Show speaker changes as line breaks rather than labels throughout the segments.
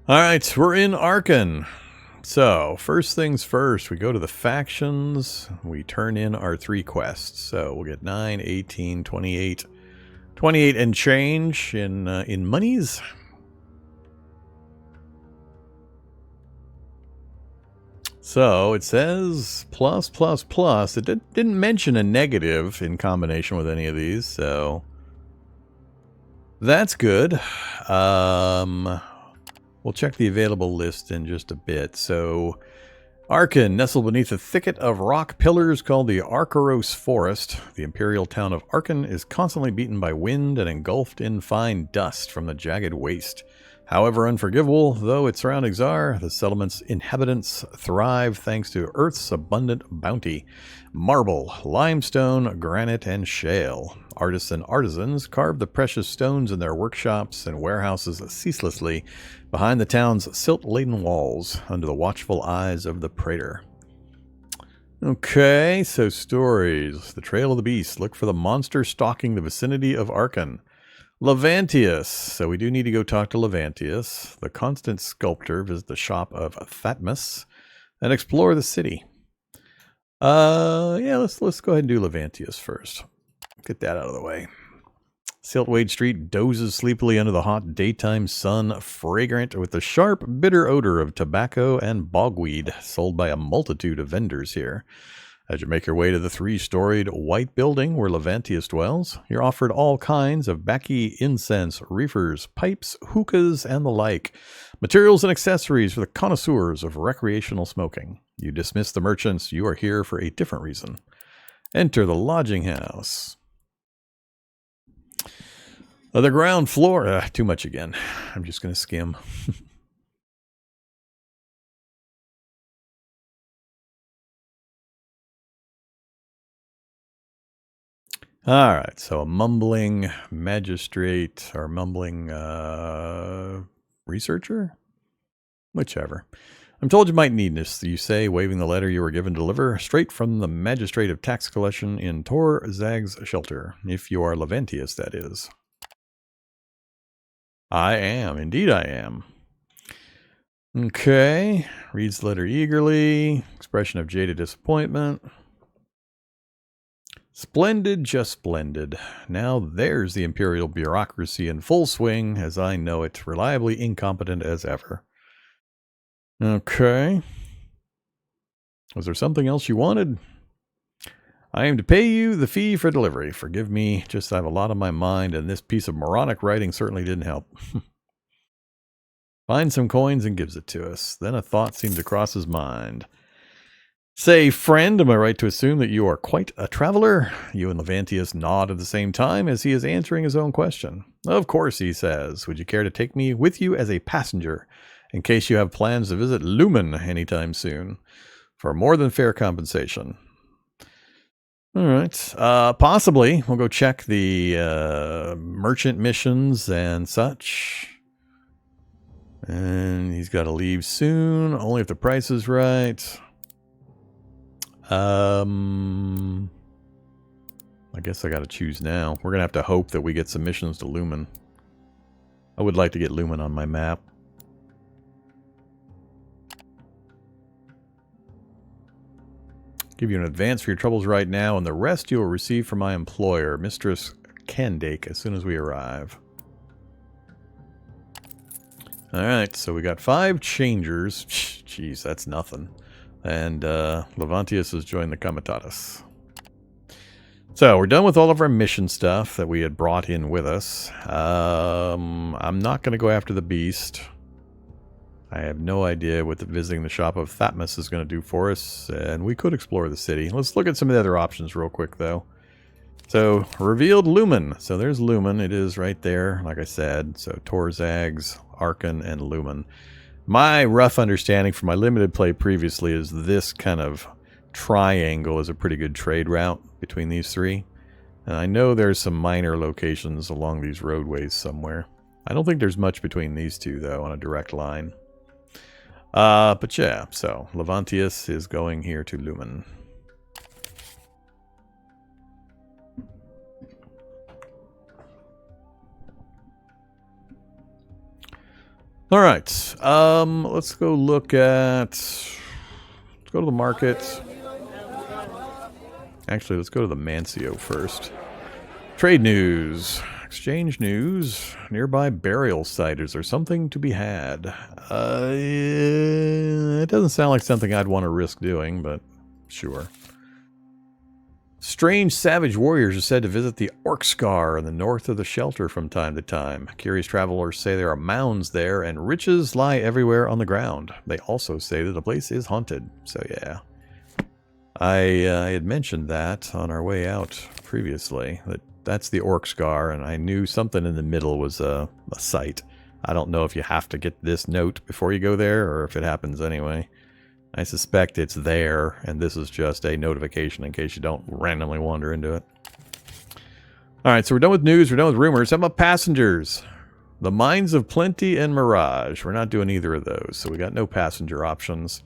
Alright, we're in Arcane. So, first things first, we go to the factions, we turn in our 3 quests. So, we'll get 9, 18, 28, 28 and change in monies. So, it says plus, plus, plus. It didn't mention a negative in combination with any of these, so that's good. We'll check the available list in just a bit. So, Arcane, nestled beneath a thicket of rock pillars called the Arcaros Forest, the imperial town of Arcane is constantly beaten by wind and engulfed in fine dust from the jagged waste. However unforgivable though its surroundings are, the settlement's inhabitants thrive thanks to Earth's abundant bounty. Marble, limestone, granite, and shale. Artists and artisans carve the precious stones in their workshops and warehouses ceaselessly behind the town's silt-laden walls, under the watchful eyes of the praetor. Okay, so stories. The Trail of the Beast. Look for the monster stalking the vicinity of Arcane. Levantius. So we do need to go talk to Levantius. The Constant Sculptor. Visit the shop of Fatmus. And explore the city. Yeah, let's go ahead and do Levantius first. Get that out of the way. Siltwade Street dozes sleepily under the hot daytime sun, fragrant with the sharp, bitter odor of tobacco and bogweed, sold by a multitude of vendors here. As you make your way to the 3-storied white building where Levantius dwells, you're offered all kinds of baccy, incense, reefers, pipes, hookahs, and the like. Materials and accessories for the connoisseurs of recreational smoking. You dismiss the merchants. You are here for a different reason. Enter the lodging house. The ground floor. Too much again. I'm just going to skim. All right. So a mumbling magistrate or mumbling researcher? Whichever. I'm told you might need this, you say, waving the letter you were given to deliver, straight from the magistrate of tax collection in Tor Zag's shelter. If you are Levantius, that is. I am. Indeed I am. Okay. Reads the letter eagerly. Expression of jaded disappointment. Splendid, just splendid. Now there's the imperial bureaucracy in full swing, as I know it, reliably incompetent as ever. Okay. Was there something else you wanted? I am to pay you the fee for delivery. Forgive me, just I have a lot on my mind, and this piece of moronic writing certainly didn't help. Finds some coins and gives it to us. Then a thought seemed to cross his mind. Say, friend, am I right to assume that you are quite a traveler? You and Levantius nod at the same time as he is answering his own question. Of course, he says. Would you care to take me with you as a passenger, in case you have plans to visit Lumen anytime soon, for more than fair compensation? All right. Possibly. We'll go check the merchant missions and such. And he's got to leave soon, only if the price is right. I guess I got to choose now. We're going to have to hope that we get some missions to Lumen. I would like to get Lumen on my map. Give you an advance for your troubles right now, and the rest you will receive from my employer, Mistress Candake, as soon as we arrive. Alright, so we got 5 changers. Jeez, that's nothing. And Levantius has joined the Comitatus. So, we're done with all of our mission stuff that we had brought in with us. I'm not going to go after the beast. I have no idea what visiting the shop of Fatmus is going to do for us, and we could explore the city. Let's look at some of the other options real quick, though. So, revealed Lumen. So there's Lumen. It is right there, like I said. So, Tor Zag's, Arcane, and Lumen. My rough understanding from my limited play previously is this kind of triangle is a pretty good trade route between these 3. And I know there's some minor locations along these roadways somewhere. I don't think there's much between these 2, though, on a direct line. But yeah, so Levantius is going here to Lumen. All right. Let's go look at... Let's go to the market. Actually, let's go to the Mancio first. Trade news. Exchange news. Nearby burial site. Is there something to be had? It doesn't sound like something I'd want to risk doing, but sure. Strange savage warriors are said to visit the Orc Scar in the north of the shelter from time to time. Curious travelers say there are mounds there and riches lie everywhere on the ground. They also say that the place is haunted. So yeah. I had mentioned that on our way out previously, that's the Orc Scar, and I knew something in the middle was a site. I don't know if you have to get this note before you go there, or if it happens anyway. I suspect it's there, and this is just a notification in case you don't randomly wander into it. Alright, so we're done with news, we're done with rumors. How about passengers? The Mines of Plenty and Mirage. We're not doing either of those, so we got no passenger options.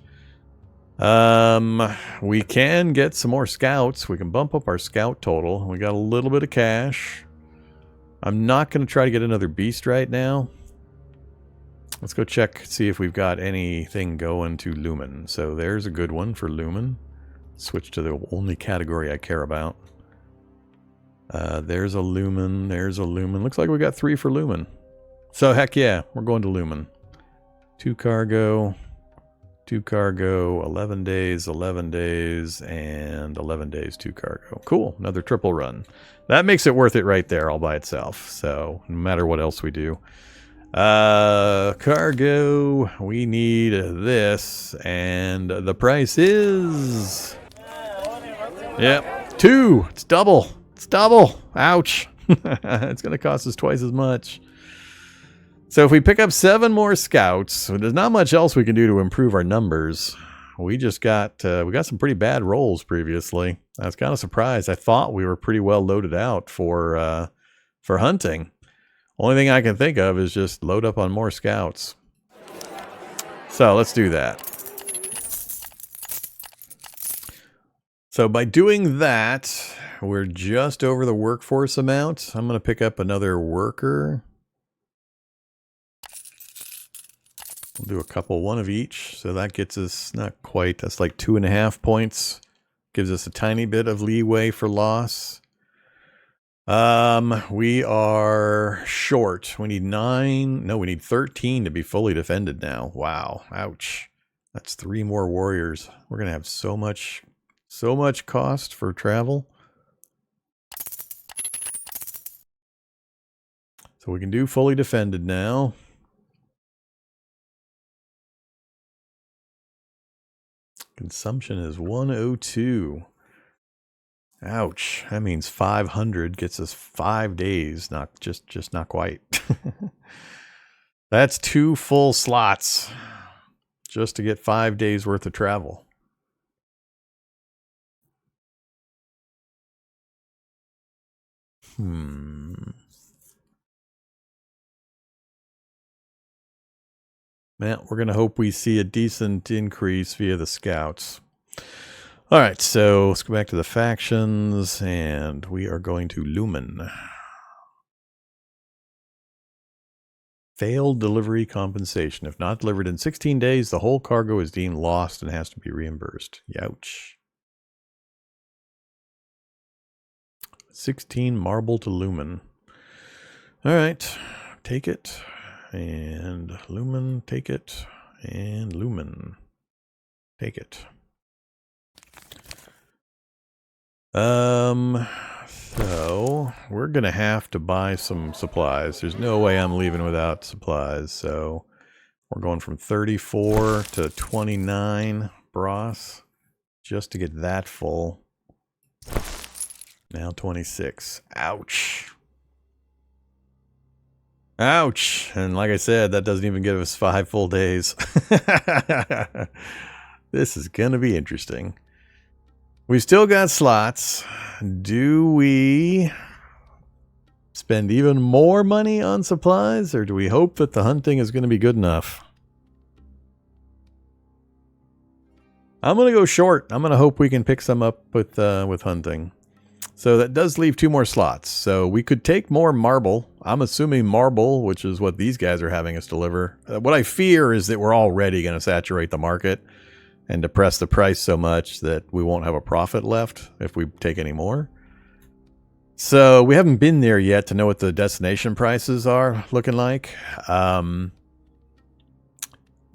We can get some more scouts. We can bump up our scout total. We got a little bit of cash. I'm not going to try to get another beast right now. Let's go check, see if we've got anything going to Lumen. So there's a good one for Lumen. Switch to the only category I care about. There's a Lumen, there's a Lumen. Looks like we got 3 for Lumen. So heck yeah, we're going to Lumen. 2 cargo, 11 days, and 11 days, 2 cargo. Cool, another triple run. That makes it worth it right there all by itself. So no matter what else we do. Cargo, we need this, and the price is... Yep, 2! It's double! It's double! Ouch! It's gonna cost us twice as much. So if we pick up 7 more scouts, there's not much else we can do to improve our numbers. We just got, we got some pretty bad rolls previously. I was kind of surprised. I thought we were pretty well loaded out for hunting. Only thing I can think of is just load up on more scouts. So let's do that. So by doing that, we're just over the workforce amount. I'm going to pick up another worker. We'll do a couple, one of each. So that gets us, not quite, that's like 2.5 points. Gives us a tiny bit of leeway for loss. We are short. We need 9. No, we need 13 to be fully defended now. Wow. Ouch. That's 3 more warriors. We're going to have so much cost for travel. So we can do fully defended now. Consumption is 102. Ouch. That means 500 gets us 5 days. Not just not quite. That's 2 full slots just to get 5 days worth of travel. Man, we're going to hope we see a decent increase via the scouts. All right, so let's go back to the factions, and we are going to Lumen. Failed delivery compensation. If not delivered in 16 days, the whole cargo is deemed lost and has to be reimbursed. Youch. 16 marble to Lumen. All right, take it, and Lumen, take it, and Lumen, take it. So we're going to have to buy some supplies. There's no way I'm leaving without supplies. So we're going from 34 to 29 brass just to get that full. Now 26. Ouch. Ouch. And like I said, that doesn't even give us 5 full days. This is going to be interesting. We've still got slots. Do we spend even more money on supplies, or do we hope that the hunting is going to be good enough? I'm going to go short. I'm going to hope we can pick some up with hunting. So that does leave 2 more slots. So we could take more marble. I'm assuming marble, which is what these guys are having us deliver. What I fear is that we're already going to saturate the market and depress the price so much that we won't have a profit left if we take any more. So we haven't been there yet to know what the destination prices are looking like. They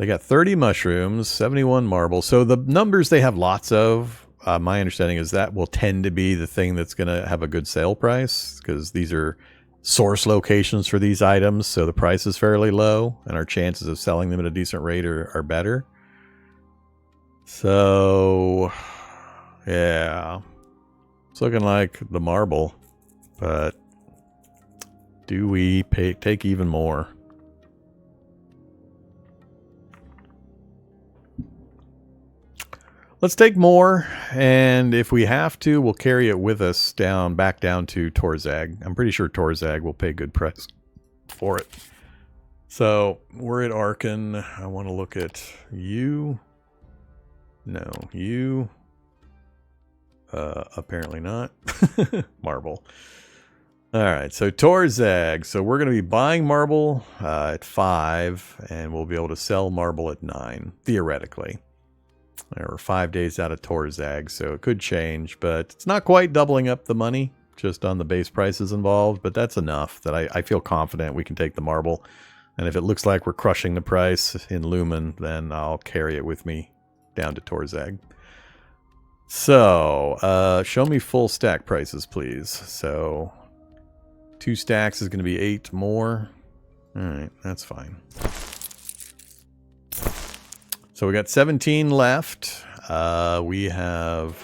got 30 mushrooms, 71 marble. So the numbers they have lots of, my understanding is that will tend to be the thing that's going to have a good sale price, because these are source locations for these items, so the price is fairly low, and our chances of selling them at a decent rate are better. So, yeah. It's looking like the marble, but do we take even more? Let's take more, and if we have to, we'll carry it with us back down to Torzag. I'm pretty sure Torzag will pay good price for it. So, we're at Arcane. I want to look at you. No, you. Apparently not. Marble. Alright, so Torzag. So we're going to be buying marble at 5, and we'll be able to sell marble at 9, theoretically. We're 5 days out of Torzag, so it could change, but it's not quite doubling up the money, just on the base prices involved, but that's enough that I feel confident we can take the marble. And if it looks like we're crushing the price in Lumen, then I'll carry it with me down to Torzag. So, show me full stack prices, please. So, 2 stacks is going to be 8 more. Alright, that's fine. So we got 17 left. We have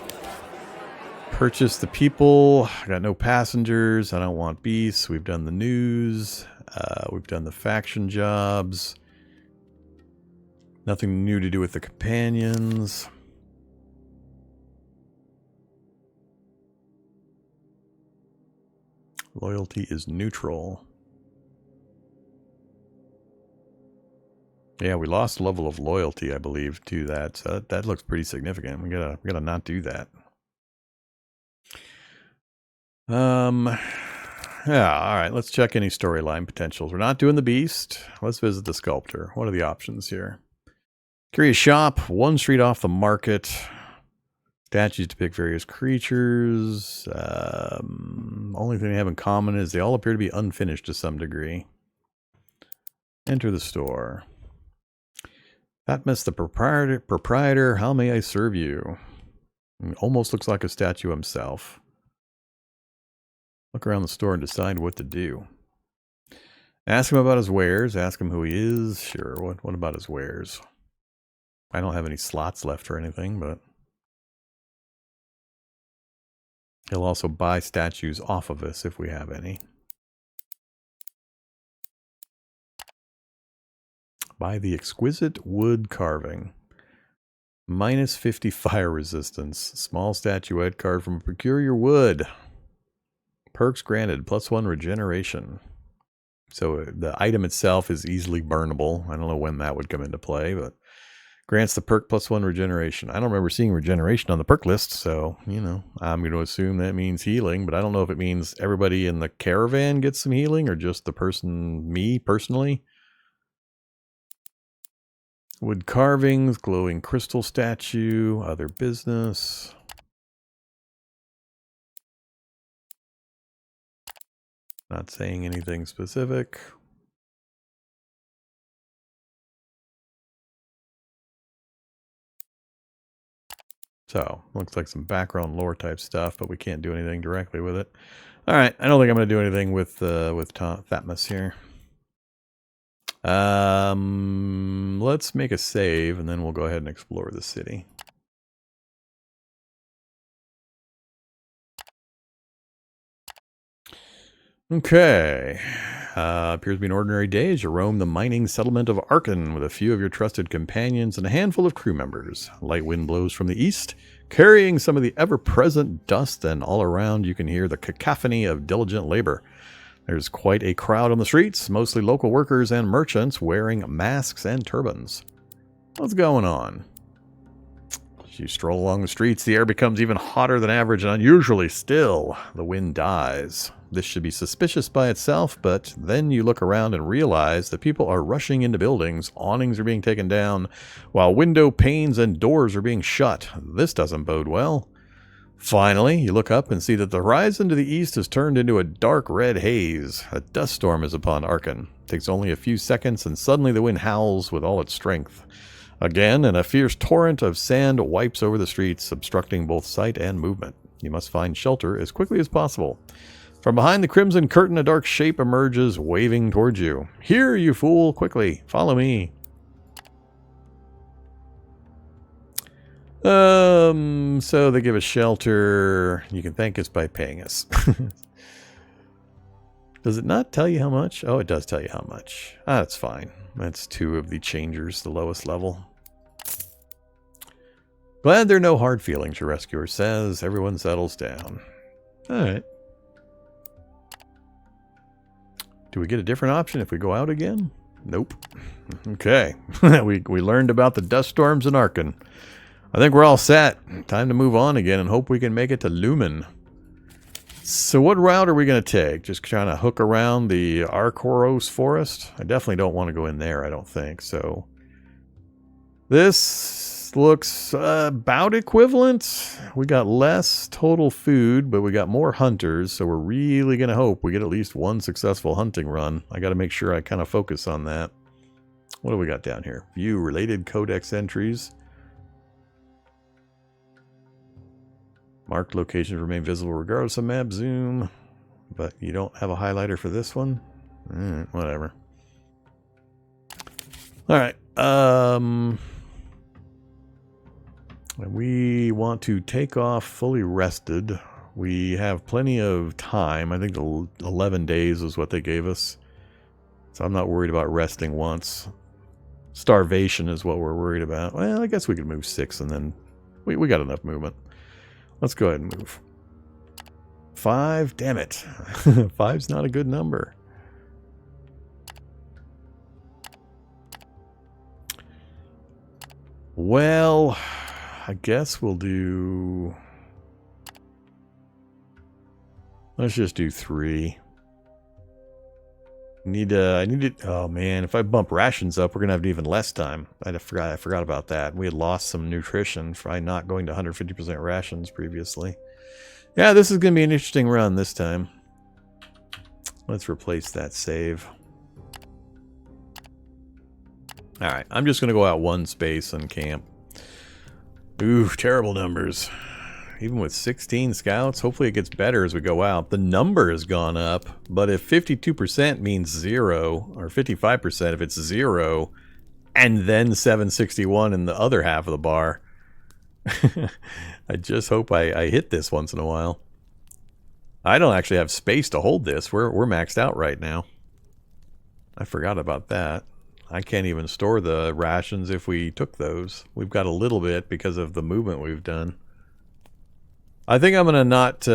purchased the people. I got no passengers. I don't want beasts. We've done the news. We've done the faction jobs. Nothing new to do with the companions. Loyalty is neutral. Yeah, we lost a level of loyalty, I believe, to that. So that looks pretty significant. We gotta not do that. Yeah, alright, let's check any storyline potentials. We're not doing the beast. Let's visit the sculptor. What are the options here? Curious shop, 1 street off the market. Statues depict various creatures. Only thing they have in common is they all appear to be unfinished to some degree. Enter the store. Fatmas the proprietor, how may I serve you? He almost looks like a statue himself. Look around the store and decide what to do. Ask him about his wares. Ask him who he is. Sure, what about his wares? I don't have any slots left or anything, but... he'll also buy statues off of us if we have any. Buy the exquisite wood carving. Minus 50 fire resistance. Small statuette carved from peculiar wood. Perks granted. +1 regeneration. So the item itself is easily burnable. I don't know when that would come into play, but grants the perk +1 regeneration. I don't remember seeing regeneration on the perk list, so, you know, I'm going to assume that means healing, but I don't know if it means everybody in the caravan gets some healing or just the person, me personally. Wood carvings, glowing crystal statue, other business. Not saying anything specific. So, looks like some background lore type stuff, but we can't do anything directly with it. Alright, I don't think I'm going to do anything with Fatmas here. Let's make a save, and then we'll go ahead and explore the city. Okay. Appears to be an ordinary day as you roam the mining settlement of Arcane with a few of your trusted companions and a handful of crew members. Light wind blows from the east, carrying some of the ever-present dust, and all around you can hear the cacophony of diligent labor. There's quite a crowd on the streets, mostly local workers and merchants wearing masks and turbans. What's going on? As you stroll along the streets, the air becomes even hotter than average and unusually still. The wind dies. This should be suspicious by itself, but then you look around and realize that people are rushing into buildings, awnings are being taken down, while window panes and doors are being shut. This doesn't bode well. Finally, you look up and see that the horizon to the east has turned into a dark red haze. A dust storm is upon Arkan. It takes only a few seconds, and suddenly the wind howls with all its strength. Again, and a fierce torrent of sand wipes over the streets, obstructing both sight and movement. You must find shelter as quickly as possible. From behind the crimson curtain, a dark shape emerges, waving towards you. Here, you fool! Quickly, follow me. So they give us shelter. You can thank us by paying us. Does it not tell you how much? Oh, it does tell you how much. Ah, that's fine. That's 2 of the changers, the lowest level. Glad there are no hard feelings, your rescuer says. Everyone settles down. Alright. Do we get a different option if we go out again? Nope. Okay. we learned about the dust storms in Arkan. I think we're all set. Time to move on again and hope we can make it to Lumen. So what route are we going to take? Just trying to hook around the Arkoros forest? I definitely don't want to go in there, I don't think. So this looks about equivalent. We got less total food, but we got more hunters. So we're really going to hope we get at least one successful hunting run. I got to make sure I kind of focus on that. What do we got down here? View related codex entries. Marked locations remain visible regardless of map zoom. But you don't have a highlighter for this one? Whatever. Alright. We want to take off fully rested. We have plenty of time. I think the 11 days is what they gave us. So I'm not worried about resting once. Starvation is what we're worried about. Well, I guess we could move 6 and then we got enough movement. Let's go ahead and move. 5? Damn it. 5's not a good number. Well, I guess we'll do... Let's just do 3. I need it. Oh man, if I bump rations up, we're gonna have even less time. I forgot about that. We had lost some nutrition by not going to 150% rations previously. Yeah, this is gonna be an interesting run this time. Let's replace that save. All right, I'm just gonna go out one space and camp. Ooh, terrible numbers. Even with 16 scouts, hopefully it gets better as we go out. The number has gone up, but if 52% means 0, or 55% if it's 0, and then 761 in the other half of the bar, I just hope I hit this once in a while. I don't actually have space to hold this. We're maxed out right now. I forgot about that. I can't even store the rations if we took those. We've got a little bit because of the movement we've done. I think I'm gonna not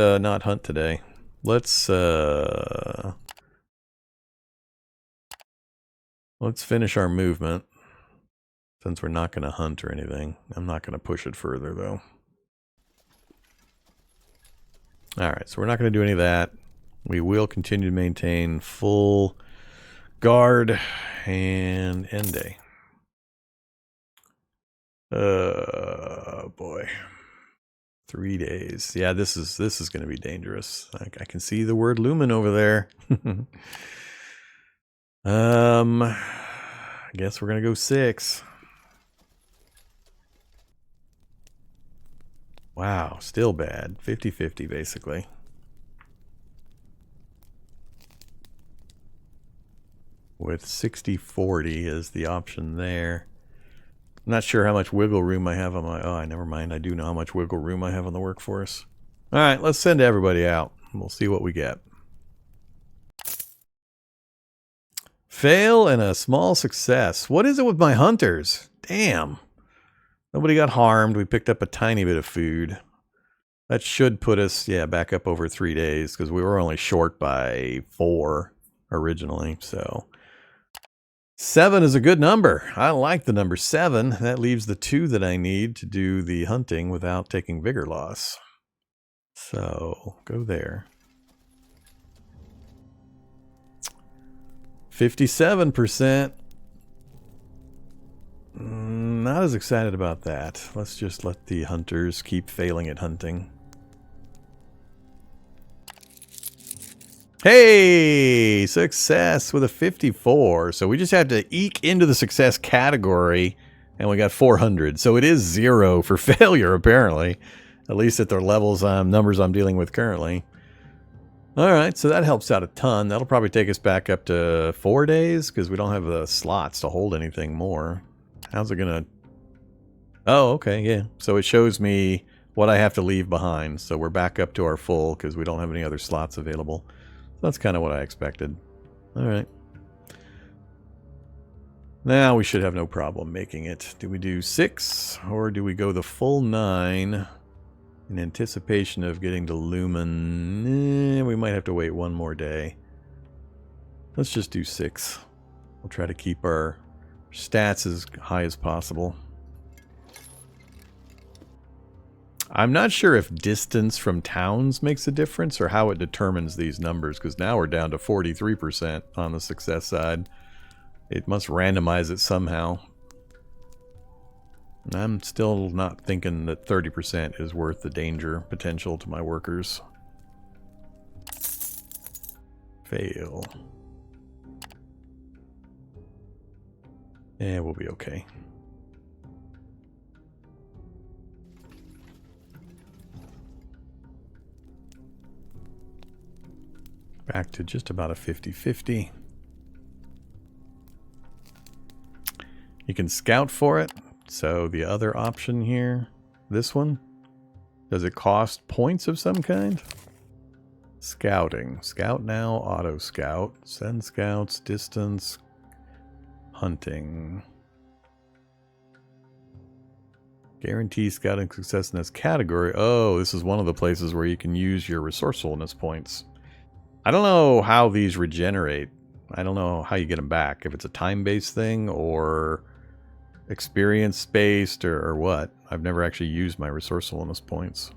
hunt today. Let's finish our movement since we're not gonna hunt or anything. I'm not gonna push it further though. All right, so we're not gonna do any of that. We will continue to maintain full guard and end day. Boy. 3 days. Yeah, this is going to be dangerous. I can see the word Lumen over there. I guess we're going to go 6. Wow, still bad. 50-50 basically. With 60-40 is the option there. I'm not sure how much wiggle room I have on my... Oh, never mind. I do know how much wiggle room I have on the workforce. All right, let's send everybody out. We'll see what we get. Fail and a small success. What is it with my hunters? Damn. Nobody got harmed. We picked up a tiny bit of food. That should put us, yeah, back up over 3 days because we were only short by 4 originally, so... 7 is a good number. I like the number 7. That leaves the 2 that I need to do the hunting without taking vigor loss. So, go there. 57%. Not as excited about that. Let's just let the hunters keep failing at hunting. Hey! Success with a 54. So we just have to eke into the success category, and we got 400. So it is 0 for failure, apparently. At least at the levels, numbers I'm dealing with currently. Alright, so that helps out a ton. That'll probably take us back up to 4 days, because we don't have the slots to hold anything more. How's it gonna... Oh, okay, yeah. So it shows me what I have to leave behind. So we're back up to our full, because we don't have any other slots available. That's kind of what I expected. Alright. Now we should have no problem making it. Do we do 6, or do we go the full 9 in anticipation of getting to Lumen? We might have to wait one more day. Let's just do 6. We'll try to keep our stats as high as possible. I'm not sure if distance from towns makes a difference or how it determines these numbers, because now we're down to 43% on the success side. It must randomize it somehow. I'm still not thinking that 30% is worth the danger potential to my workers. Fail. Yeah, we'll be okay. Back to just about a 50-50. You can scout for it. So the other option here, this one, does it cost points of some kind? Scouting. Scout now, auto scout. Send scouts, distance, hunting. Guarantee scouting success in this category. Oh, this is one of the places where you can use your resourcefulness points. I don't know how these regenerate. I don't know how you get them back. If it's a time-based thing or experience-based or what. I've never actually used my resourcefulness points.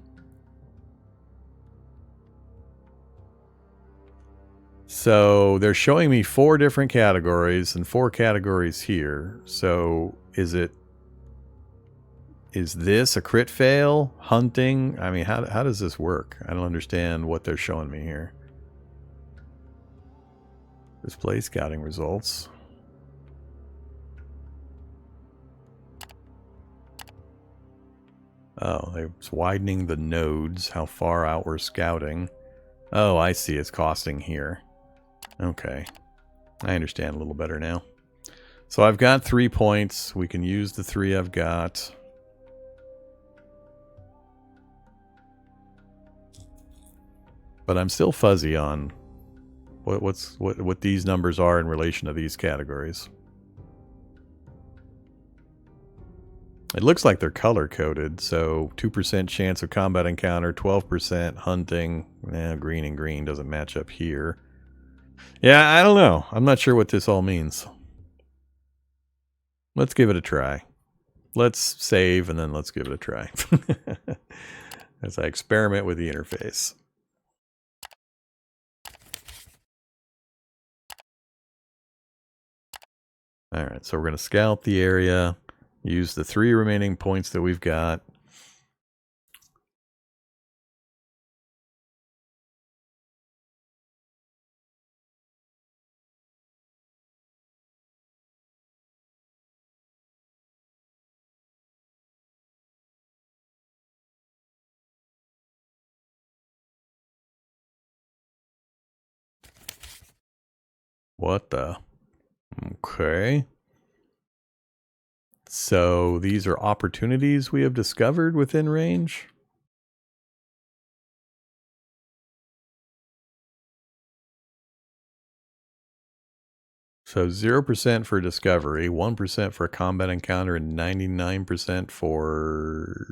So they're showing me 4 different categories and 4 categories here. So is this a crit fail? Hunting? I mean, how does this work? I don't understand what they're showing me here. Display scouting results. Oh, it's widening the nodes, how far out we're scouting. Oh, I see. It's costing here. Okay. I understand a little better now. So I've got 3 points. We can use the 3 I've got. But I'm still fuzzy on what these numbers are in relation to these categories. It looks like they're color-coded, so 2% chance of combat encounter, 12% hunting. Green and green doesn't match up here. Yeah, I don't know. I'm not sure what this all means. Let's give it a try. Let's save, and then let's give it a try. As I experiment with the interface. Alright, so we're going to scout the area. Use the 3 remaining points that we've got. What the? Okay. So these are opportunities we have discovered within range? So 0% for discovery, 1% for a combat encounter, and 99% for...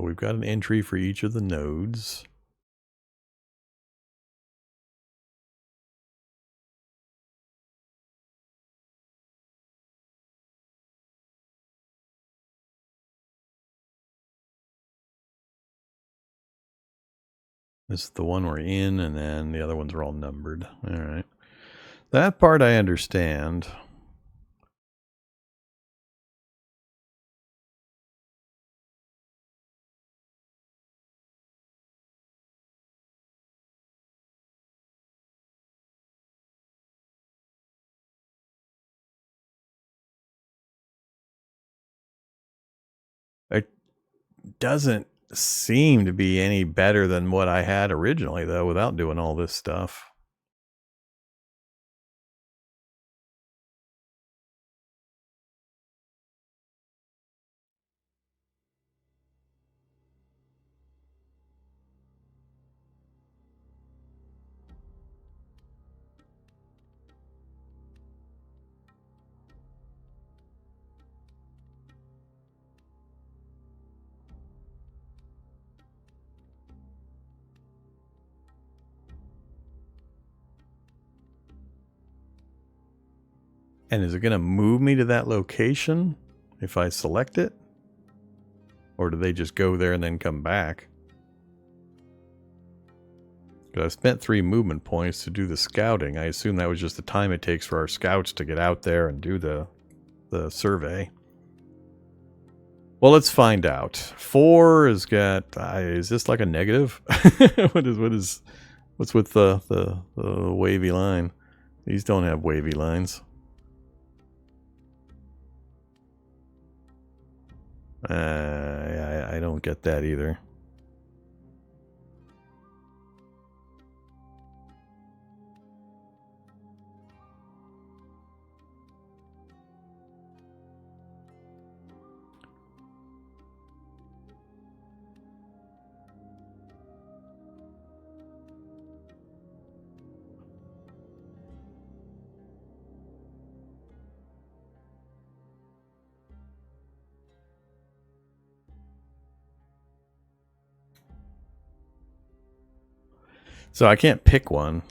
So we've got an entry for each of the nodes. This is the one we're in, and then the other ones are all numbered. All right. That part I understand. It doesn't seem to be any better than what I had originally, though, without doing all this stuff. And is it going to move me to that location if I select it? Or do they just go there and then come back? Because I spent 3 movement points to do the scouting. I assume that was just the time it takes for our scouts to get out there and do the survey. Well, let's find out. 4 has got... is this like a negative? What's with the wavy line? These don't have wavy lines. I don't get that either. So I can't pick one.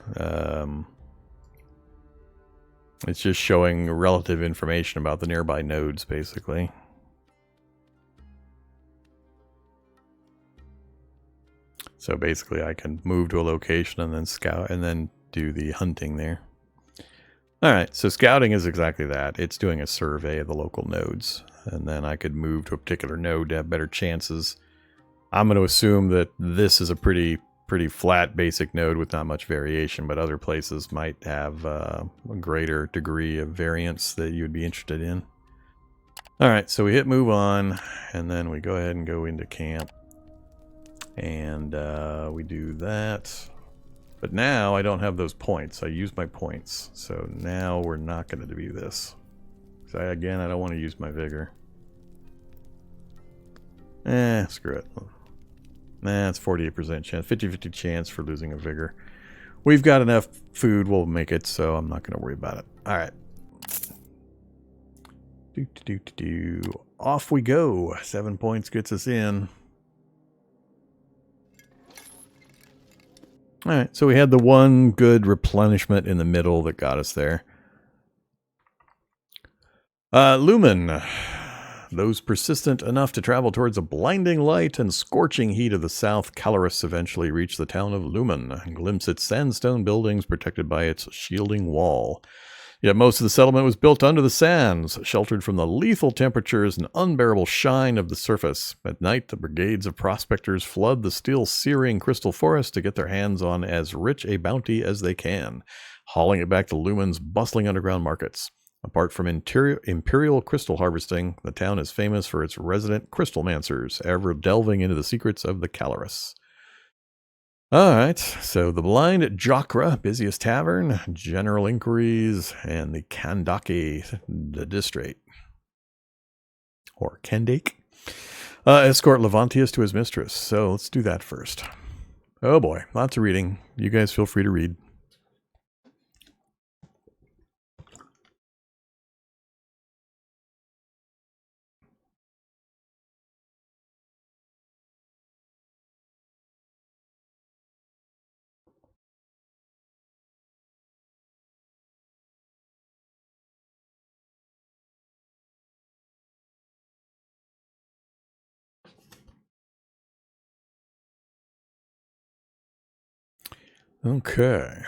It's just showing relative information about the nearby nodes, basically. So basically I can move to a location and then scout and then do the hunting there. Alright, so scouting is exactly that. It's doing a survey of the local nodes. And then I could move to a particular node to have better chances. I'm going to assume that this is a pretty flat basic node with not much variation, but other places might have a greater degree of variance that you would be interested in. Alright, so we hit move on, and then we go ahead and go into camp. And we do that. But now I don't have those points. I used my points. So now we're not going to do this. So again, I don't want to use my vigor. Screw it. Nah, it's 48% chance. 50-50 chance for losing a vigor. We've got enough food. We'll make it, so I'm not going to worry about it. Alright. Off we go. 7 points gets us in. Alright, so we had the one good replenishment in the middle that got us there. Lumen. Those persistent enough to travel towards a blinding light and scorching heat of the south, Calorus eventually reached the town of Lumen and glimpsed its sandstone buildings protected by its shielding wall. Yet most of the settlement was built under the sands, sheltered from the lethal temperatures and unbearable shine of the surface. At night, the brigades of prospectors flood the still searing crystal forest to get their hands on as rich a bounty as they can, hauling it back to Lumen's bustling underground markets. Apart from imperial crystal harvesting, the town is famous for its resident crystalmancers, ever delving into the secrets of the Calorus. Alright, so the Blind Jokra, busiest tavern, general inquiries, and the Kandake, the district. Or Kendake. Escort Levantius to his mistress, so let's do that first. Oh boy, lots of reading. You guys feel free to read. Okay.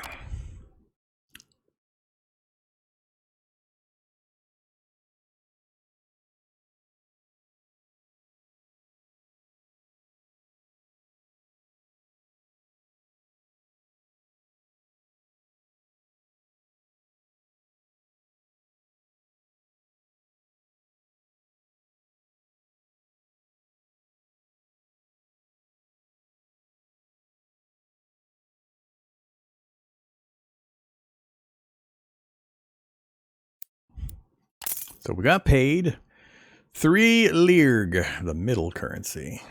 So we got paid 3 Leerg, the middle currency.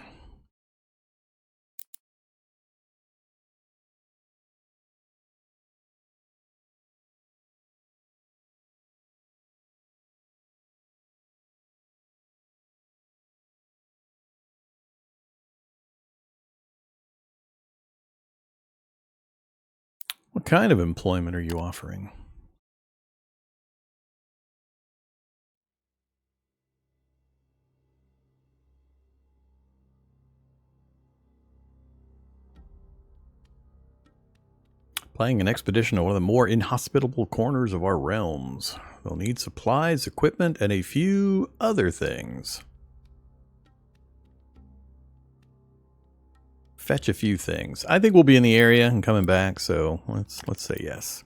What kind of employment are you offering? Planning an expedition to one of the more inhospitable corners of our realms. They'll need supplies, equipment, and a few other things. Fetch a few things. I think we'll be in the area and coming back, so let's say yes.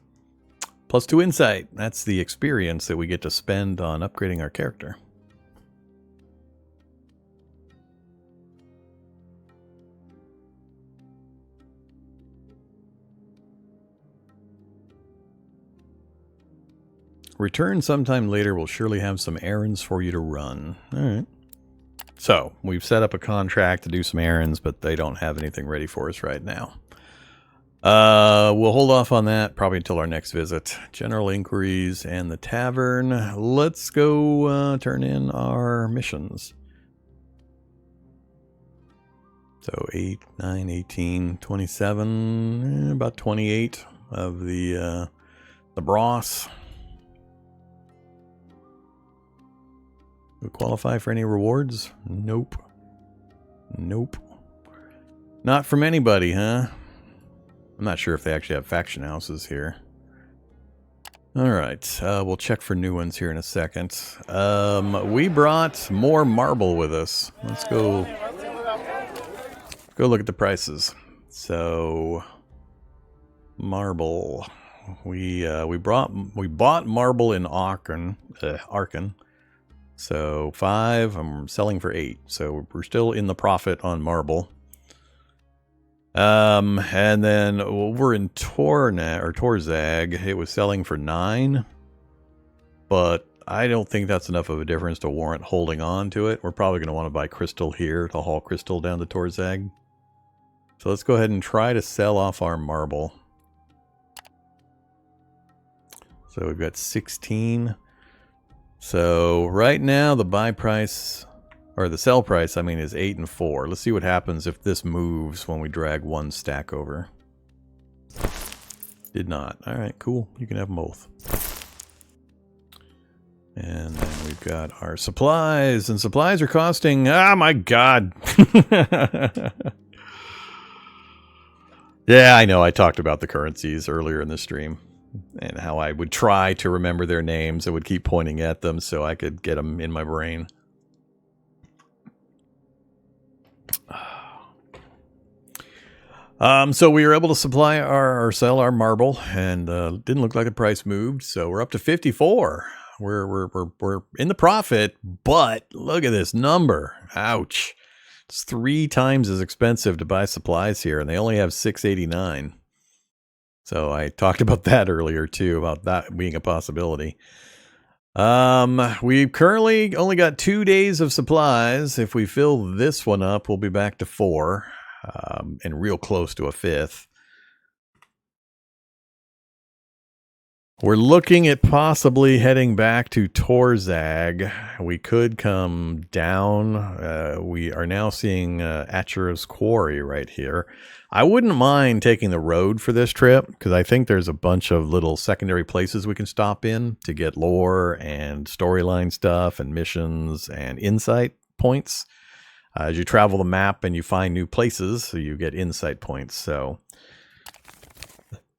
+2 insight. That's the experience that we get to spend on upgrading our character. Return sometime later. We'll surely have some errands for you to run. All right. So, we've set up a contract to do some errands, but they don't have anything ready for us right now. We'll hold off on that probably until our next visit. General inquiries and the tavern. Let's go turn in our missions. So 8, 9, 18, 27, about 28 of the Bros. We qualify for any rewards? Nope. Nope. Not from anybody, huh? I'm not sure if they actually have faction houses here. Alright, we'll check for new ones here in a second. We brought more marble with us. Let's go look at the prices. So, marble. We bought marble in Arcane. So 5, I'm selling for 8. So we're still in the profit on marble. And then over in Torzag, it was selling for 9. But I don't think that's enough of a difference to warrant holding on to it. We're probably going to want to buy crystal here to haul crystal down to Torzag. So let's go ahead and try to sell off our marble. So we've got 16. So right now the buy price, or the sell price, I mean, is 8 and 4. Let's see what happens if this moves when we drag one stack over. Did not. All right, cool. You can have them both. And then we've got our supplies, and supplies are costing, oh my god. Yeah, I know. I talked about the currencies earlier in the stream. And how I would try to remember their names. I would keep pointing at them so I could get them in my brain. So we were able to supply or sell our marble, and didn't look like the price moved. So we're up to 54. We're in the profit, but look at this number. Ouch! It's 3 times as expensive to buy supplies here, and they only have 689. So I talked about that earlier too, about that being a possibility. We've currently only got 2 days of supplies. If we fill this one up, we'll be back to 4, and real close to a 5th. We're looking at possibly heading back to Torzag. We could come down. We are now seeing Achara's Quarry right here. I wouldn't mind taking the road for this trip, because I think there's a bunch of little secondary places we can stop in to get lore and storyline stuff and missions and insight points. As you travel the map and you find new places, so you get insight points. So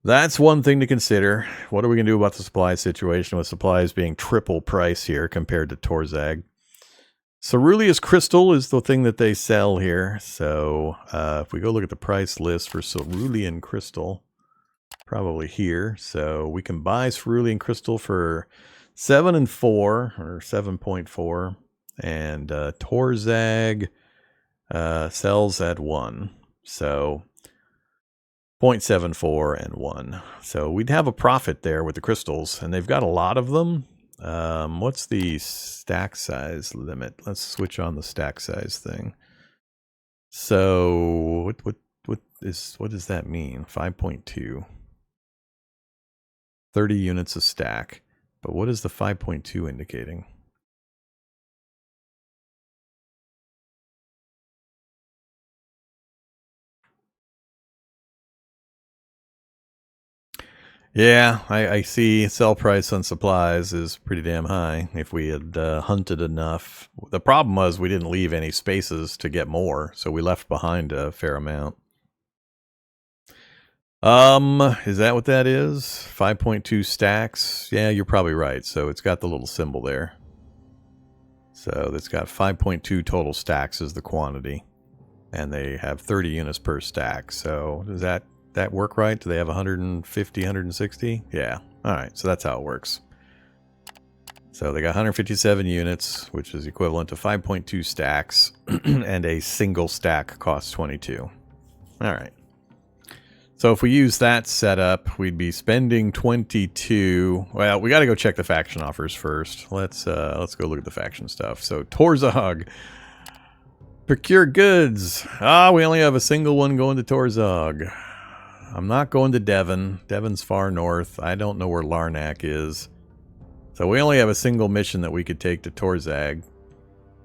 That's one thing to consider. What are we going to do about the supply situation with supplies being triple price here compared to Torzag? Ceruleus Crystal is the thing that they sell here. So if we go look at the price list for Cerulean Crystal, probably here. So we can buy Cerulean Crystal for 7 and 4 or 7.4. And Torzag sells at 1. So 0.74 and 1. So we'd have a profit there with the crystals, and they've got a lot of them. What's the stack size limit? Let's switch on the stack size thing. So what does that mean? 5.2. 30 units a stack. But what is the 5.2 indicating? Yeah, I see sell price on supplies is pretty damn high if we had hunted enough. The problem was we didn't leave any spaces to get more, so we left behind a fair amount. Is that what that is? 5.2 stacks? Yeah, you're probably right. So it's got the little symbol there. So it's got 5.2 total stacks is the quantity. And they have 30 units per stack. So does that work right? Do they have 150, 160? Yeah. All right. So that's how it works. So they got 157 units, which is equivalent to 5.2 stacks. And a single stack costs 22. All right. So if we use that setup, we'd be spending 22. Well, we got to go check the faction offers first. Let's go look at the faction stuff. So Torzog. Procure goods. We only have a single one going to Torzog. I'm not going to Devon. Devon's far north. I don't know where Larnak is. So we only have a single mission that we could take to Torzag.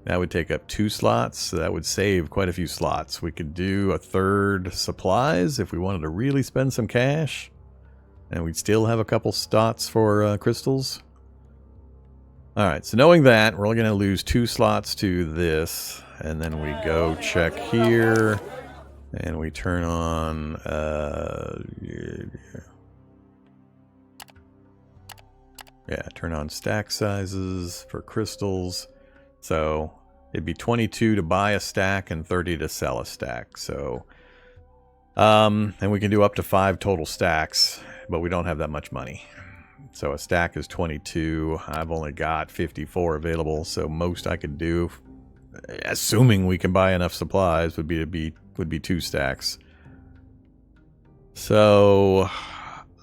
That would take up 2 slots, so that would save quite a few slots. We could do a third supplies if we wanted to really spend some cash. And we'd still have a couple slots for crystals. Alright, so knowing that, we're only going to lose 2 slots to this. And then we go check here. And we turn on... turn on stack sizes for crystals. So it'd be 22 to buy a stack and 30 to sell a stack. So, and we can do up to 5 total stacks, but we don't have that much money. So a stack is 22. I've only got 54 available. So most I could do, assuming we can buy enough supplies, would be 2 stacks. So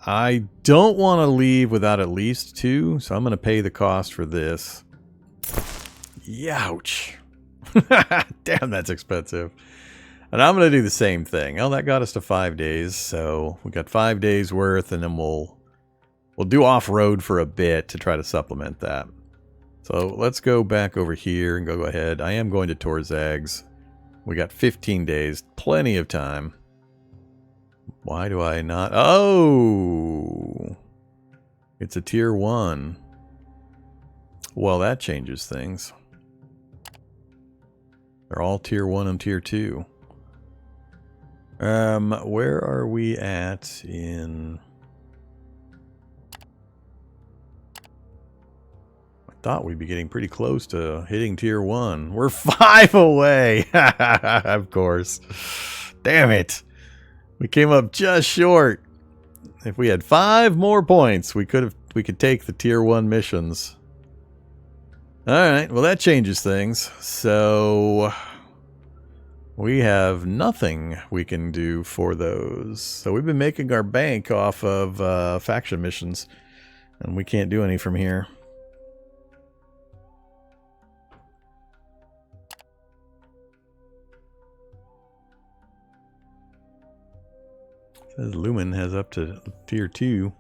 I don't want to leave without at least 2. So I'm going to pay the cost for this. Youch. Damn, that's expensive. And I'm going to do the same thing. Oh, that got us to 5 days. So we got 5 days worth, and then we'll do off-road for a bit to try to supplement that. So let's go back over here and go ahead. I am going to Torzag's. We got 15 days. Plenty of time. Why do I not? Oh! It's a tier 1. Well, that changes things. They're all tier 1 and tier 2. Where are we at in... I thought we'd be getting pretty close to hitting tier 1. We're 5 away! Of course. Damn it! We came up just short. If we had 5 more points, we could take the tier 1 missions. Alright, well that changes things. So we have nothing we can do for those. So we've been making our bank off of faction missions, and we can't do any from here. It says Lumen has up to tier 2.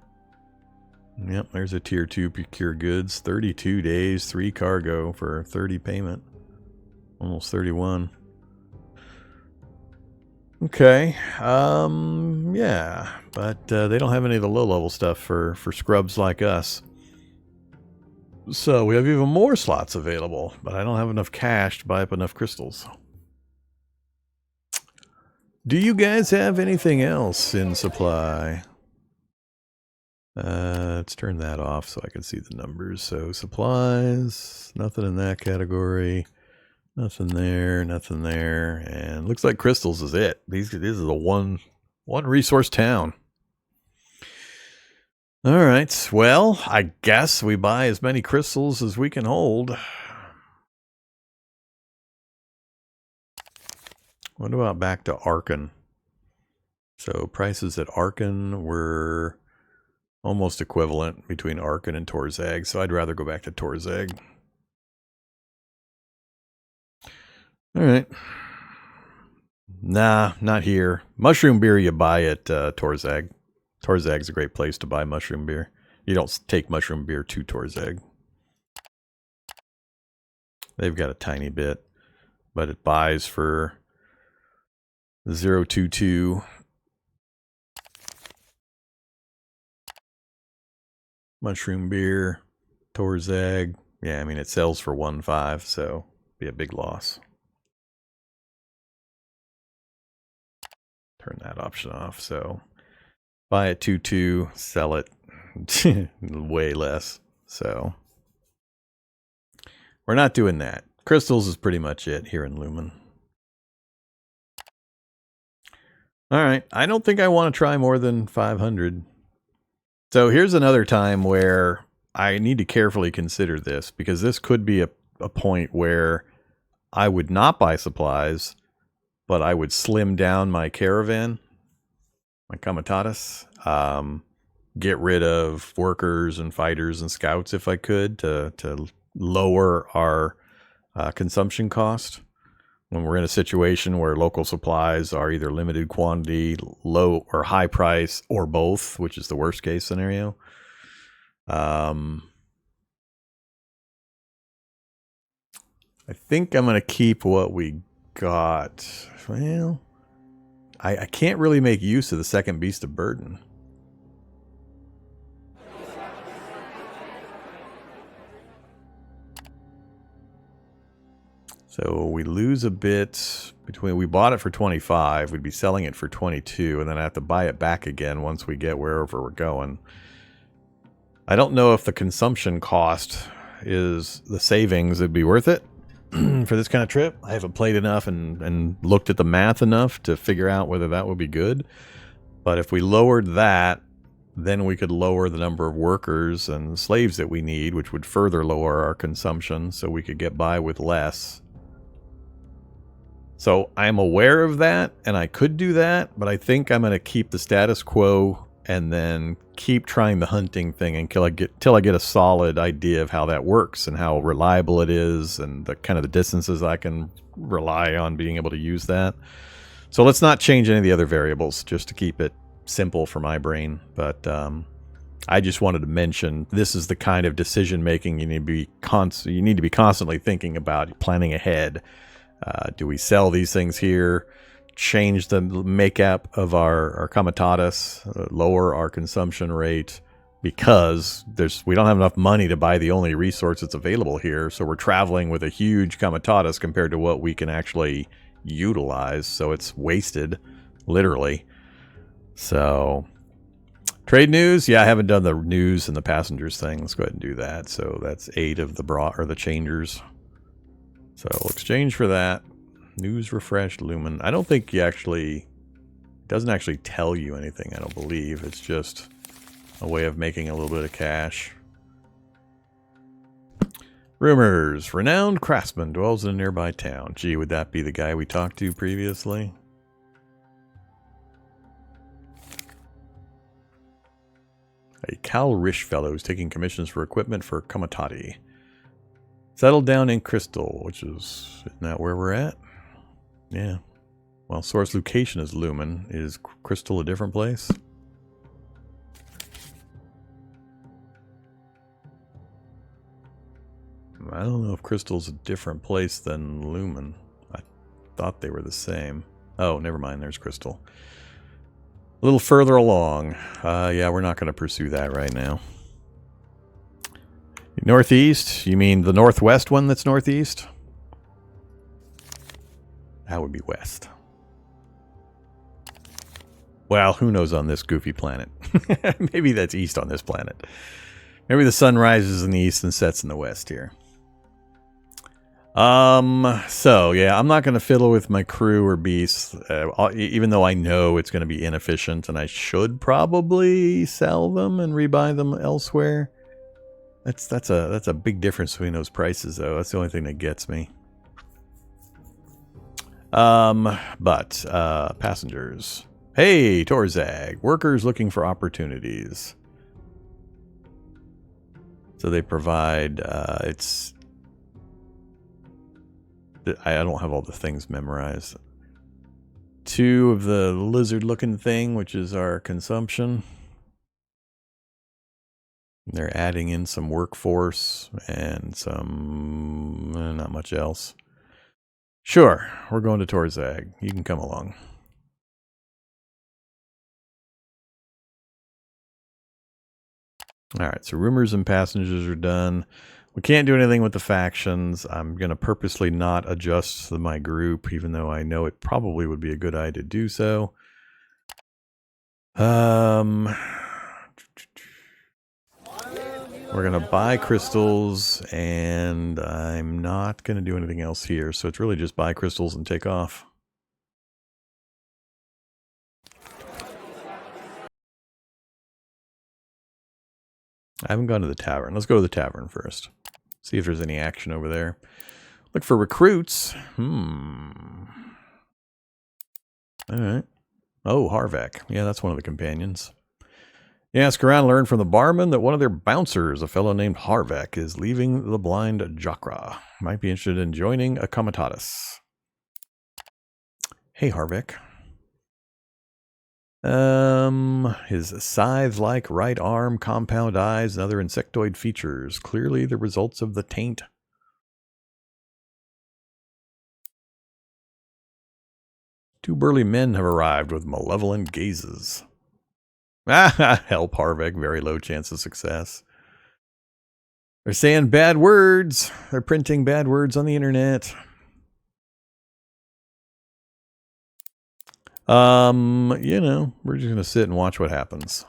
Yep, there's a tier 2 procure goods. 32 days, 3 cargo for 30 payment. Almost 31. Okay. Yeah. But they don't have any of the low-level stuff for scrubs like us. So we have even more slots available, but I don't have enough cash to buy up enough crystals. Do you guys have anything else in supply? Let's turn that off so I can see the numbers. So supplies, nothing in that category. Nothing there, nothing there. And looks like crystals is it. This is a one resource town. All right. Well, I guess we buy as many crystals as we can hold. What about back to arcane? So prices at arcane were almost equivalent between arcane and Torzag. So I'd rather go back to Torzag. All right. Nah, not here. Mushroom beer you buy at Torzag. Torzag's a great place to buy mushroom beer. You don't take mushroom beer to Torzag. They've got a tiny bit, but it buys for 0.22. Mushroom beer, Torzag. Yeah, I mean, it sells for 1.5, so be a big loss. Turn that option off. So buy at 2.2, sell it way less. So we're not doing that. Crystals is pretty much it here in Lumen. All right. I don't think I want to try more than 500. So here's another time where I need to carefully consider this, because this could be a point where I would not buy supplies, but I would slim down my caravan, my comitatus, get rid of workers and fighters and scouts if I could to lower our consumption cost. When we're in a situation where local supplies are either limited quantity, low or high price, or both, which is the worst case scenario. I think I'm going to keep what we got. Well, I can't really make use of the second beast of burden. So we lose a bit between, we bought it for 25, we'd be selling it for 22, and then I have to buy it back again once we get wherever we're going. I don't know if the consumption cost is the savings would be worth it for this kind of trip. I haven't played enough and looked at the math enough to figure out whether that would be good. But if we lowered that, then we could lower the number of workers and slaves that we need, which would further lower our consumption, so we could get by with less. So I'm aware of that, and I could do that, but I think I'm going to keep the status quo and then keep trying the hunting thing until I get a solid idea of how that works and how reliable it is and the kind of the distances I can rely on being able to use that. So let's not change any of the other variables, just to keep it simple for my brain. But I just wanted to mention this is the kind of decision making you need to be constantly thinking about, planning ahead. Do we sell these things here, change the makeup of our comitatus, lower our consumption rate, because we don't have enough money to buy the only resource that's available here, so we're traveling with a huge comitatus compared to what we can actually utilize, so it's wasted, literally. So, trade news, yeah, I haven't done the news and the passengers thing. Let's go ahead and do that. So that's 8 of the changers. So we'll exchange for that. News refreshed Lumen. I don't think it doesn't actually tell you anything, I don't believe. It's just a way of making a little bit of cash. Rumors. Renowned craftsman dwells in a nearby town. Gee, would that be the guy we talked to previously? A Cal Rish fellow is taking commissions for equipment for Comitati. Settled down in Crystal, isn't that where we're at? Yeah. Well, source location is Lumen. Is Crystal a different place? I don't know if Crystal's a different place than Lumen. I thought they were the same. Oh, never mind. There's Crystal. A little further along. Yeah, we're not going to pursue that right now. Northeast? You mean the northwest one that's northeast? That would be west. Well, who knows on this goofy planet? Maybe that's east on this planet. Maybe the sun rises in the east and sets in the west here. So yeah, I'm not going to fiddle with my crew or beasts, even though I know it's going to be inefficient and I should probably sell them and rebuy them elsewhere. That's a big difference between those prices, though. That's the only thing that gets me. But passengers. Hey, Torzag. Workers looking for opportunities. So they provide, I don't have all the things memorized. 2 of the lizard-looking thing, which is our consumption. They're adding in some workforce and some, not much else. Sure, we're going to Torzag. You can come along. Alright, so rumors and passengers are done. We can't do anything with the factions. I'm going to purposely not adjust my group, even though I know it probably would be a good idea to do so. We're going to buy crystals, and I'm not going to do anything else here. So it's really just buy crystals and take off. I haven't gone to the tavern. Let's go to the tavern first. See if there's any action over there. Look for recruits. Alright. Oh, Harvek. Yeah, that's one of the companions. You ask around and learn from the barman that one of their bouncers, a fellow named Harvek, is leaving the blind Jakra. Might be interested in joining a comitatus. Hey, Harvek. His scythe-like right arm, compound eyes, and other insectoid features. Clearly the results of the taint. Two burly men have arrived with malevolent gazes. Ah, help, Harvek. Very low chance of success. They're saying bad words. They're printing bad words on the internet. You know, we're just going to sit and watch what happens.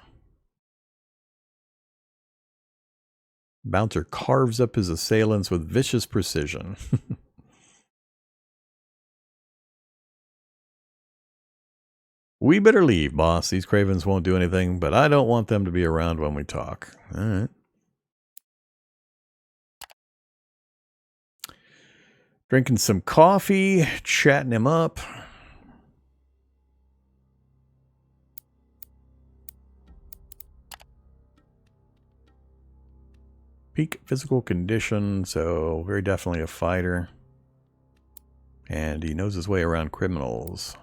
Bouncer carves up his assailants with vicious precision. We better leave, boss. These cravens won't do anything, but I don't want them to be around when we talk. All right. Drinking some coffee, chatting him up. Peak physical condition, so very definitely a fighter. And he knows his way around criminals.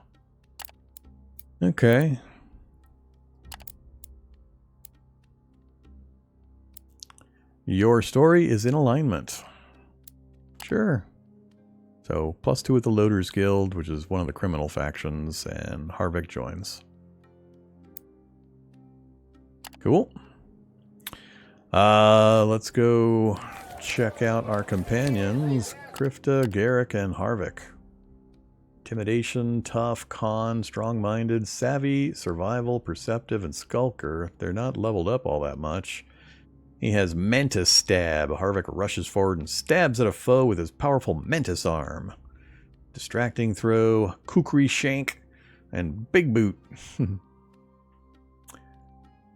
Okay. Your story is in alignment. Sure. So, +2 with the Loaders Guild, which is one of the criminal factions, and Harvek joins. Cool. Let's go check out our companions, Krifta, Garrick, and Harvek. Intimidation, tough, con, strong-minded, savvy, survival, perceptive, and skulker. They're not leveled up all that much. He has Mantis Stab. Harvek rushes forward and stabs at a foe with his powerful Mantis Arm. Distracting Throw, Kukri Shank, and Big Boot.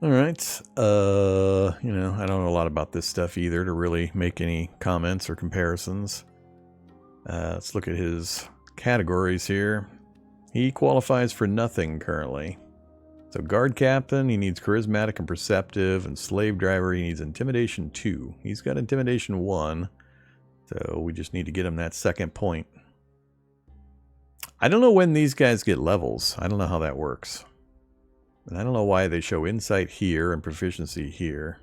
Alright, you know, I don't know a lot about this stuff either to really make any comments or comparisons. Let's look at his categories here. He qualifies for nothing currently. So guard captain, he needs charismatic and perceptive, and slave driver, he needs intimidation 2. He's got intimidation 1, so we just need to get him that second point. I don't know when these guys get levels. I don't know how that works. And I don't know why they show insight here and proficiency here.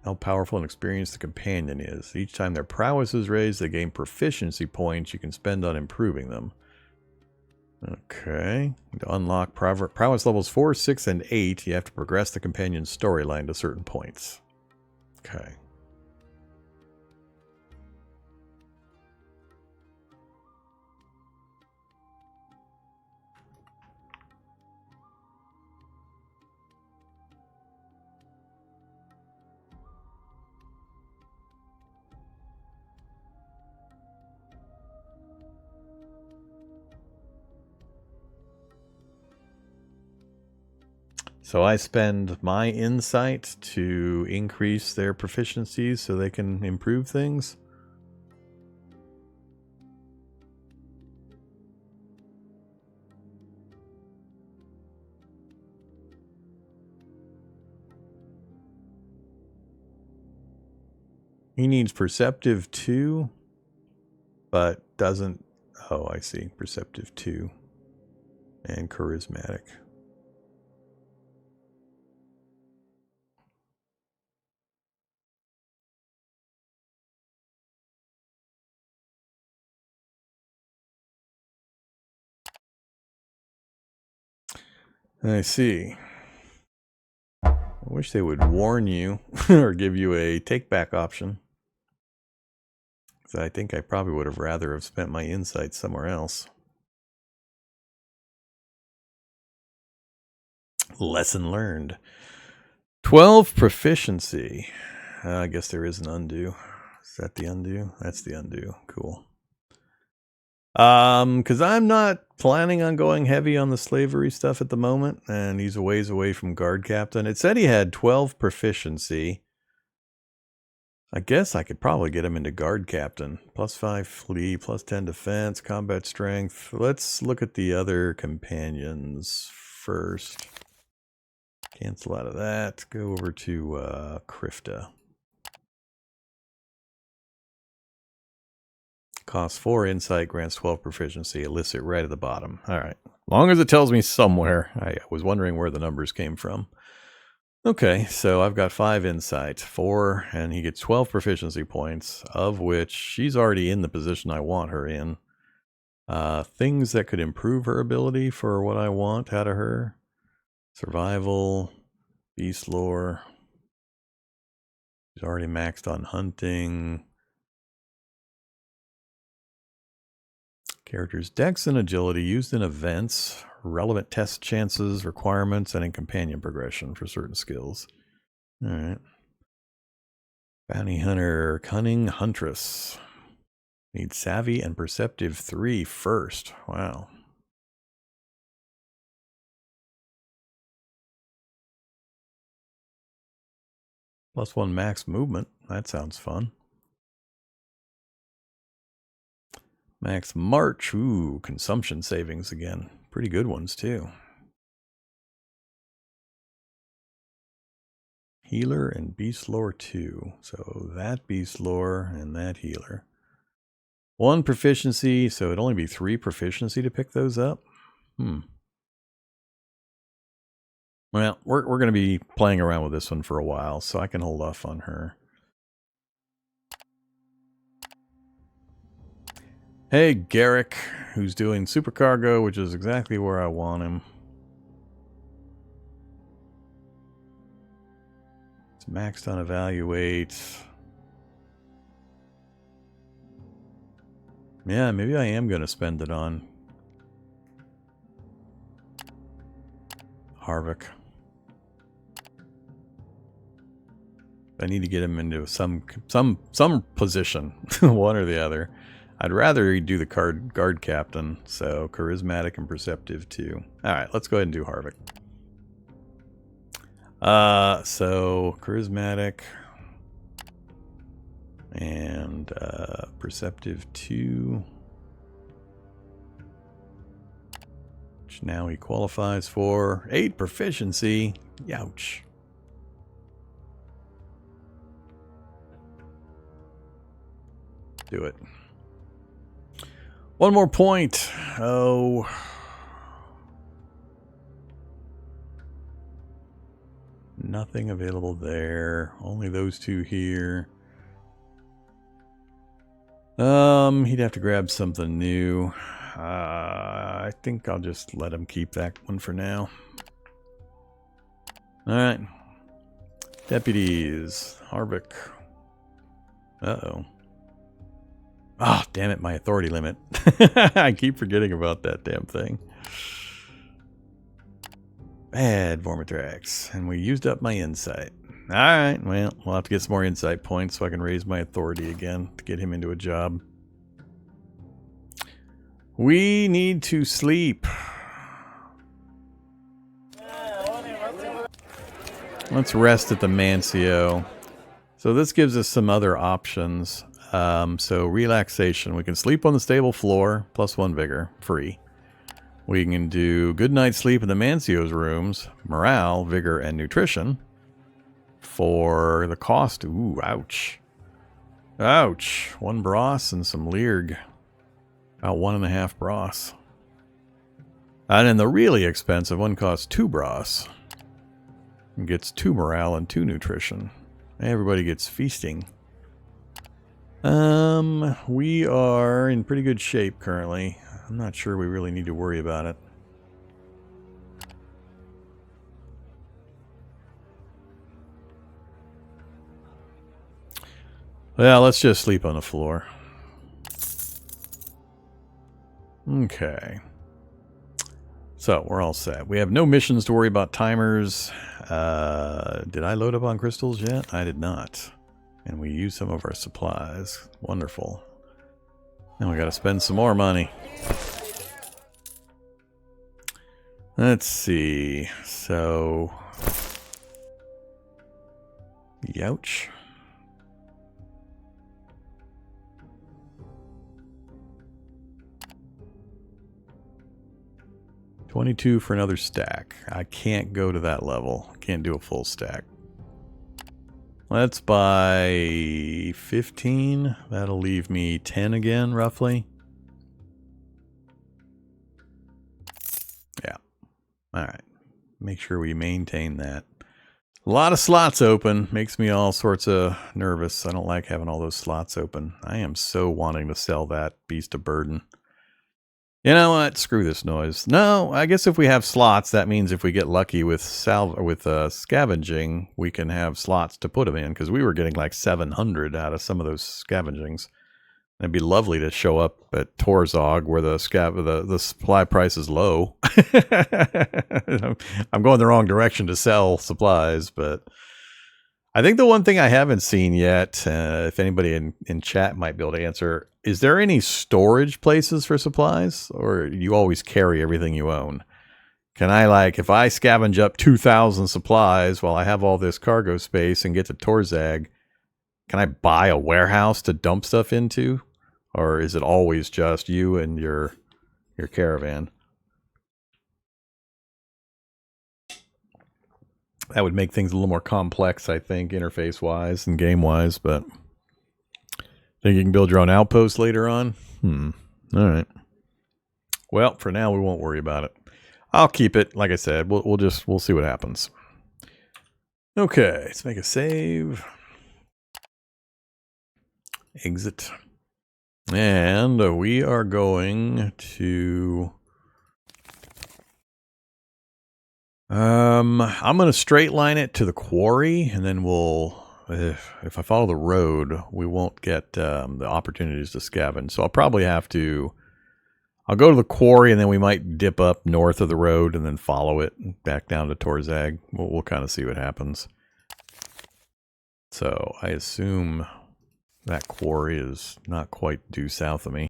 How powerful and experienced the companion is. Each time their prowess is raised, they gain proficiency points you can spend on improving them. Okay. To unlock prowess levels 4, 6, and 8, you have to progress the companion's storyline to certain points. Okay. So I spend my insight to increase their proficiencies so they can improve things. He needs perceptive 2, but doesn't... Oh, I see. Perceptive 2 and charismatic. I see. I wish they would warn you or give you a take-back option. I think I probably would have rather have spent my insight somewhere else. Lesson learned. 12 proficiency. I guess there is an undo. Is that the undo? That's the undo. Cool. Because I'm not planning on going heavy on the slavery stuff at the moment, and he's a ways away from guard captain. It said he had 12 proficiency. I guess I could probably get him into guard captain. +5 flee, +10 defense, combat strength. Let's look at the other companions first. Cancel out of that. Go over to Krifta. Costs 4 insight, grants 12 proficiency. It lists it right at the bottom. All right. As long as it tells me somewhere. I was wondering where the numbers came from. Okay, so I've got 5 insight, 4, and he gets 12 proficiency points, of which she's already in the position I want her in. Things that could improve her ability for what I want out of her. Survival, beast lore. She's already maxed on hunting. Character's dex and agility used in events, relevant test chances, requirements, and in companion progression for certain skills. All right. Bounty hunter, cunning huntress. Need savvy and perceptive 3 first. Wow. +1 max movement. That sounds fun. Max march. Ooh, consumption savings again. Pretty good ones too. Healer and beast lore 2. So that beast lore and that healer. 1 proficiency, so it'd only be 3 proficiency to pick those up. Well, we're going to be playing around with this one for a while, so I can hold off on her. Hey, Garrick, who's doing supercargo, which is exactly where I want him. It's maxed on evaluate. Yeah, maybe I am going to spend it on Harvick. I need to get him into some position, one or the other. I'd rather he do the guard captain, so charismatic and perceptive too. All right, let's go ahead and do Harvick. So charismatic and perceptive 2, which now he qualifies for 8 proficiency. Youch. Do it. 1 more point. Oh. Nothing available there. Only those 2 here. He'd have to grab something new. I think I'll just let him keep that one for now. Alright. Deputies. Harvick. Uh-oh. Ah, oh, damn it, my authority limit. I keep forgetting about that damn thing. Bad Vormatrax. And we used up my insight. Alright, well, we'll have to get some more insight points so I can raise my authority again to get him into a job. We need to sleep. Let's rest at the Mancio. So this gives us some other options. So relaxation. We can sleep on the stable floor, +1 vigor, free. We can do good night's sleep in the Mancio's rooms, morale, vigor, and nutrition. For the cost, ooh, ouch. Ouch. 1 bros and some Learg. About 1.5 bros. And then the really expensive one costs 2 bros. And gets 2 morale and 2 nutrition. Everybody gets feasting. We are in pretty good shape currently. I'm not sure we really need to worry about it. Well, let's just sleep on the floor. Okay. So, we're all set. We have no missions to worry about. Timers. Did I load up on crystals yet? I did not. And we used some of our supplies. Wonderful. Now we gotta spend some more money. Let's see. So... Youch. $22 for another stack. I can't go to that level. Can't do a full stack. Let's buy 15. That'll leave me 10 again, roughly. Yeah. Alright. Make sure we maintain that. A lot of slots open. Makes me all sorts of nervous. I don't like having all those slots open. I am so wanting to sell that beast of burden. You know what? Screw this noise. No, I guess if we have slots, that means if we get lucky with scavenging, we can have slots to put them in, because we were getting like 700 out of some of those scavengings. It'd be lovely to show up at Torzog where the supply price is low. I'm going the wrong direction to sell supplies, but I think the one thing I haven't seen yet, if anybody in chat might be able to answer, is there any storage places for supplies? Or you always carry everything you own? Can I, like, if I scavenge up 2,000 supplies while I have all this cargo space and get to Torzag, can I buy a warehouse to dump stuff into? Or is it always just you and your caravan? That would make things a little more complex, I think, interface-wise and game-wise, but think you can build your own outpost later on? All right. Well, for now, we won't worry about it. I'll keep it. Like I said, we'll see what happens. Okay, let's make a save. Exit. And we are going to... I'm going to straight line it to the quarry, and then we'll... If I follow the road, we won't get the opportunities to scavenge. So I'll probably have to... I'll go to the quarry, and then we might dip up north of the road and then follow it back down to Torzag. We'll kind of see what happens. So I assume that quarry is not quite due south of me.